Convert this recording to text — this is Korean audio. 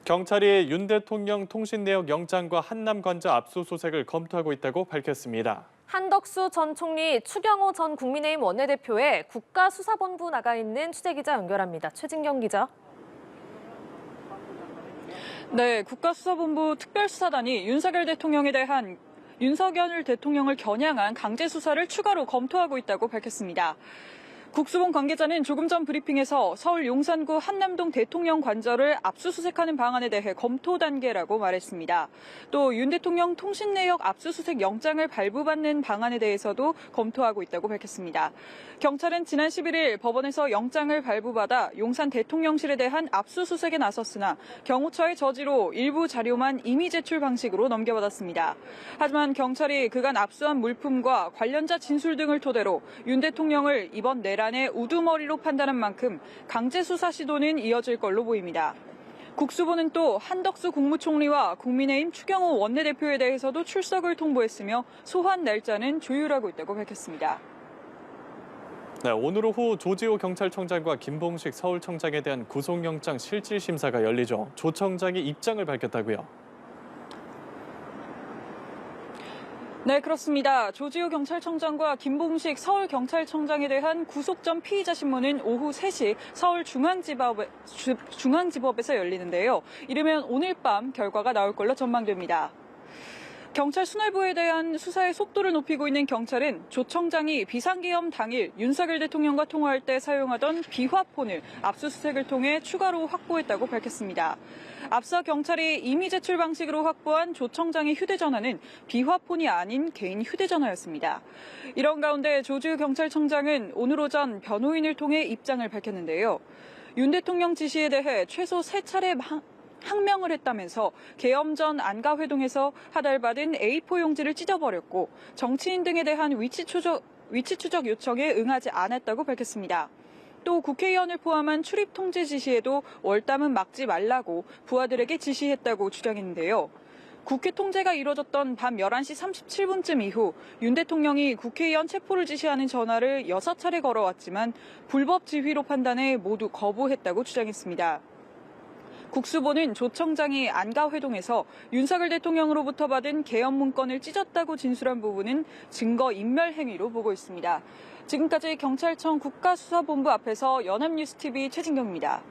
경찰이 윤 대통령 통신 내역 영장과 한남 관저 압수수색을 검토하고 있다고 밝혔습니다. 한덕수 전 총리, 추경호 전 국민의힘 원내대표의 국가수사본부 나가 있는 취재기자 연결합니다. 최진경 기자. 네, 국가수사본부 특별수사단이 윤석열 대통령을 겨냥한 강제 수사를 추가로 검토하고 있다고 밝혔습니다. 국수본 관계자는 조금 전 브리핑에서 서울 용산구 한남동 대통령 관저를 압수수색하는 방안에 대해 검토 단계라고 말했습니다. 또 윤 대통령 통신 내역 압수수색 영장을 발부받는 방안에 대해서도 검토하고 있다고 밝혔습니다. 경찰은 지난 11일 법원에서 영장을 발부받아 용산 대통령실에 대한 압수수색에 나섰으나 경호처의 저지로 일부 자료만 임의 제출 방식으로 넘겨받았습니다. 하지만 경찰이 그간 압수한 물품과 관련자 진술 등을 토대로 윤 대통령을 이번 내란의 우두머리로 판단한 만큼 강제 수사 시도는 이어질 걸로 보입니다. 국수본은 또 한덕수 국무총리와 국민의힘 추경호 원내대표에 대해서도 출석을 통보했으며 소환 날짜는 조율하고 있다고 밝혔습니다. 네, 오늘 오후 조지호 경찰청장과 김봉식 서울청장에 대한 구속영장 실질심사가 열리죠. 조 청장이 입장을 밝혔다고요. 네, 그렇습니다. 조지호 경찰청장과 김봉식 서울경찰청장에 대한 구속 전 피의자 신문은 오후 3시 서울중앙지법에서 열리는데요. 이르면 오늘 밤 결과가 나올 걸로 전망됩니다. 경찰 순활부에 대한 수사의 속도를 높이고 있는 경찰은 조 청장이 비상계엄 당일 윤석열 대통령과 통화할 때 사용하던 비화폰을 압수수색을 통해 추가로 확보했다고 밝혔습니다. 앞서 경찰이 임의 제출 방식으로 확보한 조 청장의 휴대전화는 비화폰이 아닌 개인 휴대전화였습니다. 이런 가운데 조지호 경찰청장은 오늘 오전 변호인을 통해 입장을 밝혔는데요. 윤 대통령 지시에 대해 최소 3차례 항명을 했다면서 계엄 전 안가회동에서 하달받은 A4 용지를 찢어버렸고 정치인 등에 대한 위치 추적 요청에 응하지 않았다고 밝혔습니다. 또 국회의원을 포함한 출입 통제 지시에도 월담은 막지 말라고 부하들에게 지시했다고 주장했는데요. 국회 통제가 이뤄졌던 밤 11시 37분쯤 이후 윤 대통령이 국회의원 체포를 지시하는 전화를 6차례 걸어왔지만 불법 지휘로 판단해 모두 거부했다고 주장했습니다. 국수본은 조 청장이 안가회동에서 윤석열 대통령으로부터 받은 계엄 문건을 찢었다고 진술한 부분은 증거 인멸 행위로 보고 있습니다. 지금까지 경찰청 국가수사본부 앞에서 연합뉴스TV 최진경입니다.